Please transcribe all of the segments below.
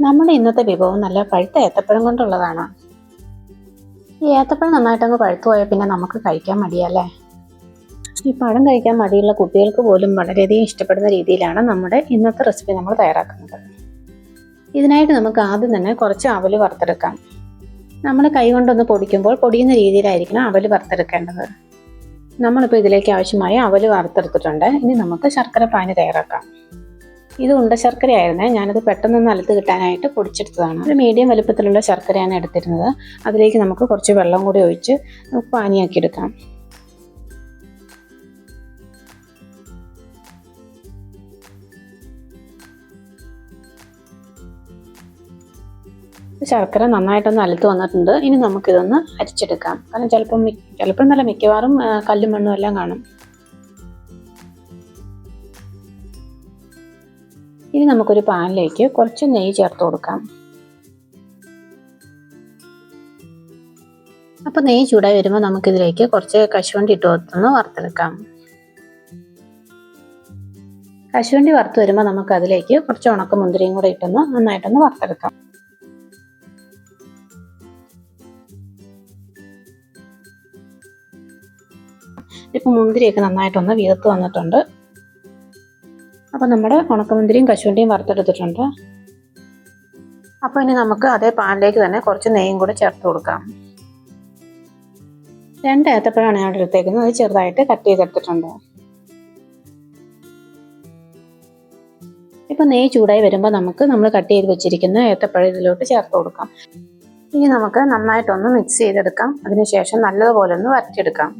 നമ്മുടെ ഇന്നത്തെ വിഭവം നല്ല പഴുത്ത ഏത്തപ്പഴം കൊണ്ടുള്ളതാണ്. ഈ ഏത്തപ്പഴം നന്നായിട്ടങ്ങ് പഴുത്തു പോയാൽ പിന്നെ നമുക്ക് കഴിക്കാൻ മടിയല്ലേ. ഈ പഴം കഴിക്കാൻ മടിയുള്ള കുട്ടികൾക്ക് പോലും വളരെയധികം ഇഷ്ടപ്പെടുന്ന രീതിയിലാണ് നമ്മുടെ ഇന്നത്തെ റെസിപ്പി നമ്മൾ തയ്യാറാക്കുന്നത്. ഇതിനായിട്ട് നമുക്ക് ആദ്യം തന്നെ കുറച്ച് അവല് വറുത്തെടുക്കാം. നമ്മൾ കൈ കൊണ്ടൊന്ന് പൊടിക്കുമ്പോൾ പൊടിയുന്ന രീതിയിലായിരിക്കണം അവല് വറുത്തെടുക്കേണ്ടത്. നമ്മളിപ്പോൾ ഇതിലേക്ക് ആവശ്യമായ അവല് വറുത്തെടുത്തിട്ടുണ്ട്. ഇനി നമുക്ക് ശർക്കര പാനി തയ്യാറാക്കാം. ഇത് ഉണ്ട ശർക്കരയായിരുന്നേ. ഞാനത് പെട്ടെന്ന് അലുത്ത് കിട്ടാനായിട്ട് പൊടിച്ചെടുത്തതാണ്. ഒരു മീഡിയം വലുപ്പത്തിലുള്ള ശർക്കരയാണ് എടുത്തിരുന്നത്. അതിലേക്ക് നമുക്ക് കുറച്ച് വെള്ളം കൂടി ഒഴിച്ച് പാനിയാക്കി എടുക്കാം. ശർക്കര നന്നായിട്ടൊന്ന് അലുത്ത് വന്നിട്ടുണ്ട്. ഇനി നമുക്കിതൊന്ന് അരിച്ചെടുക്കാം. കാരണം ചിലപ്പം നല്ല മിക്കവാറും കല്ലും മണ്ണും എല്ലാം കാണും. ഇനി നമുക്കൊരു പാനിലേക്ക് കുറച്ച് നെയ്യ് ചേർത്ത് കൊടുക്കാം. അപ്പോൾ നെയ്യ് ചൂടായി വരുമ്പോൾ നമുക്കിതിലേക്ക് കുറച്ച് കശുവണ്ടി ഇട്ട് ഒന്ന് വറുത്തെടുക്കാം. കശുവണ്ടി വറുത്ത് വരുമ്പോൾ നമുക്കതിലേക്ക് കുറച്ച് ഉണക്കമുന്തിരിയും കൂടെ ഇട്ടൊന്ന് നന്നായിട്ടൊന്ന് വറുത്തെടുക്കാം. ഇപ്പം മുന്തിരിയൊക്കെ നന്നായിട്ടൊന്ന് വീർത്ത് വന്നിട്ടുണ്ട്. അപ്പോൾ നമ്മുടെ ഉണക്കമുന്തിരിയും കശുവണ്ടിയും വറുത്തെടുത്തിട്ടുണ്ട്. അപ്പോൾ ഇനി നമുക്ക് അതേ പാനിലേക്ക് തന്നെ കുറച്ച് നെയ്യും കൂടെ ചേർത്ത് കൊടുക്കാം. 2 ഏത്തപ്പഴമാണ് ഞാൻ എടുത്തേക്കുന്നത്. അത് ചെറുതായിട്ട് കട്ട് ചെയ്തെടുത്തിട്ടുണ്ട്. ഇപ്പോൾ നെയ്യ് ചൂടായി വരുമ്പോൾ നമ്മൾ കട്ട് ചെയ്ത് വെച്ചിരിക്കുന്ന ഏത്തപ്പഴം ഇതിലോട്ട് ചേർത്ത് കൊടുക്കാം. ഇനി നമുക്ക് നന്നായിട്ടൊന്ന് മിക്സ് ചെയ്തെടുക്കാം. അതിനുശേഷം നല്ലതുപോലെ ഒന്ന് വരട്ടിയെടുക്കാം.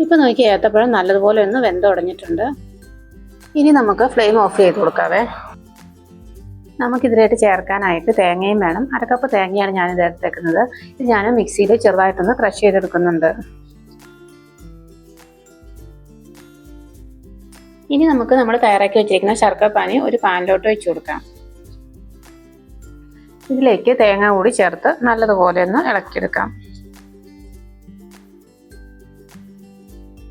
ഇപ്പോൾ നോക്കി ഏത്തപ്പഴം നല്ലതുപോലെ ഒന്ന് വെന്തുടഞ്ഞിട്ടുണ്ട്. ഇനി നമുക്ക് ഫ്ലെയിം ഓഫ് ചെയ്ത് കൊടുക്കാവേ. നമുക്കിതിലായിട്ട് ചേർക്കാനായിട്ട് തേങ്ങയും വേണം. 1/2 കപ്പ് തേങ്ങയാണ് ഞാനിത് എടുത്തേക്കുന്നത്. ഇത് ഞാൻ മിക്സിയിൽ ചെറുതായിട്ടൊന്ന് ക്രഷ് ചെയ്തെടുക്കുന്നുണ്ട്. ഇനി നമുക്ക് നമ്മൾ തയ്യാറാക്കി വെച്ചിരിക്കുന്ന ശർക്കര പാനി ഒരു പാനിലോട്ട് വെച്ച് കൊടുക്കാം. ഇതിലേക്ക് തേങ്ങ കൂടി ചേർത്ത് നല്ലതുപോലെ ഒന്ന് ഇളക്കിയെടുക്കാം.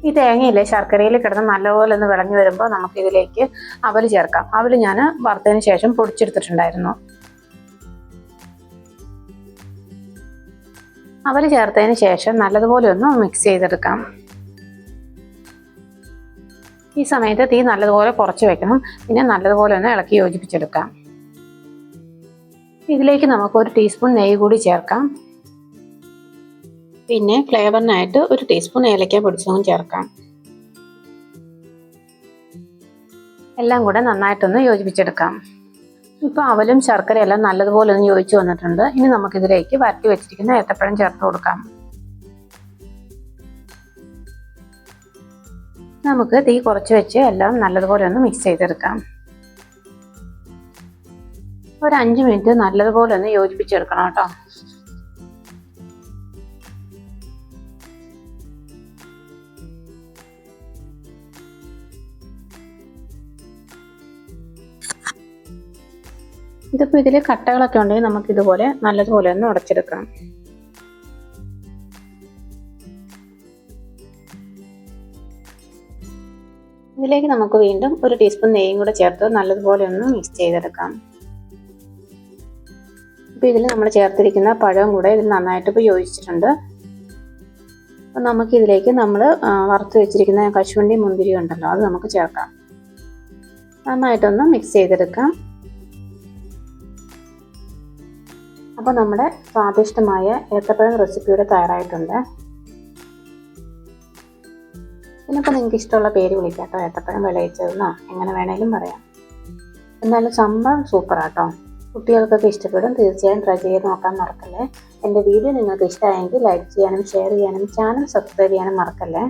ഈ തേങ്ങയില്ലേ ശർക്കരയിൽ കിടന്ന് നല്ലപോലെ ഒന്ന് വിളഞ്ഞു വരുമ്പോൾ നമുക്കിതിലേക്ക് അവല് ചേർക്കാം. അവല് ഞാൻ വറുത്തതിന് ശേഷം പൊടിച്ചെടുത്തിട്ടുണ്ടായിരുന്നു. അവല് ചേർത്തതിന് ശേഷം നല്ലതുപോലെ ഒന്ന് മിക്സ് ചെയ്തെടുക്കാം. ഈ സമയത്ത് തീ നല്ലതുപോലെ കുറച്ച് വെക്കണം. പിന്നെ നല്ലതുപോലെ ഒന്ന് ഇളക്കി യോജിപ്പിച്ചെടുക്കാം. ഇതിലേക്ക് നമുക്ക് 1 ടീസ്പൂൺ നെയ്യ് കൂടി ചേർക്കാം. പിന്നെ ഫ്ലേവറിനായിട്ട് 1 ടീസ്പൂൺ ഏലക്ക പൊടിച്ചതും ചേർക്കാം. എല്ലാം കൂടെ നന്നായിട്ടൊന്ന് യോജിപ്പിച്ചെടുക്കാം. ഇപ്പോൾ അവലും ശർക്കരയെല്ലാം നല്ലതുപോലെ ഒന്ന് യോജിച്ച് വന്നിട്ടുണ്ട്. ഇനി നമുക്കിതിലേക്ക് വരട്ടി വെച്ചിരിക്കുന്ന ഏത്തപ്പഴം ചേർത്ത് കൊടുക്കാം. നമുക്ക് തീ കുറച്ച് വെച്ച് എല്ലാം നല്ലതുപോലെ ഒന്ന് മിക്സ് ചെയ്തെടുക്കാം. ഒരു 5 മിനിറ്റ് നല്ലതുപോലെ ഒന്ന് യോജിപ്പിച്ചെടുക്കണം കേട്ടോ. ഇതിപ്പോൾ ഇതിൽ കട്ടകളൊക്കെ ഉണ്ടെങ്കിൽ നമുക്കിതുപോലെ നല്ലതുപോലെ ഒന്ന് ഉടച്ചെടുക്കാം. ഇതിലേക്ക് നമുക്ക് വീണ്ടും 1 ടീസ്പൂൺ നെയ്യും കൂടെ ചേർത്ത് നല്ലതുപോലെ ഒന്ന് മിക്സ് ചെയ്തെടുക്കാം. ഇപ്പോൾ ഇതിൽ നമ്മൾ ചേർത്തിരിക്കുന്ന പഴവും കൂടെ ഇതിൽ നന്നായിട്ട് ഇപ്പോൾ യോജിച്ചിട്ടുണ്ട്. അപ്പോൾ നമുക്കിതിലേക്ക് നമ്മൾ വറുത്ത് വെച്ചിരിക്കുന്ന കശുവണ്ടി മുന്തിരി ഉണ്ടല്ലോ അത് നമുക്ക് ചേർക്കാം. നന്നായിട്ടൊന്ന് മിക്സ് ചെയ്തെടുക്കാം. അപ്പോൾ നമ്മുടെ സ്വാദിഷ്ടമായ ഏത്തപ്പഴം റെസിപ്പിയുടെ തയ്യാറായിട്ടുണ്ട്. ഇതിനൊക്കെ നിങ്ങൾക്ക് ഇഷ്ടമുള്ള പേര് വിളിക്കാം കേട്ടോ. ഏത്തപ്പഴം വിളയിച്ചതെന്നോ എങ്ങനെ വേണേലും പറയാം. എന്നാലും സംഭവം സൂപ്പറാട്ടോ. കുട്ടികൾക്കൊക്കെ ഇഷ്ടപ്പെടും. തീർച്ചയായും ട്രൈ ചെയ്ത് നോക്കാൻ മറക്കല്ലേ. എൻ്റെ വീഡിയോ നിങ്ങൾക്ക് ഇഷ്ടമായെങ്കിൽ ലൈക്ക് ചെയ്യാനും ഷെയർ ചെയ്യാനും ചാനൽ സബ്സ്ക്രൈബ് ചെയ്യാനും മറക്കല്ലേ.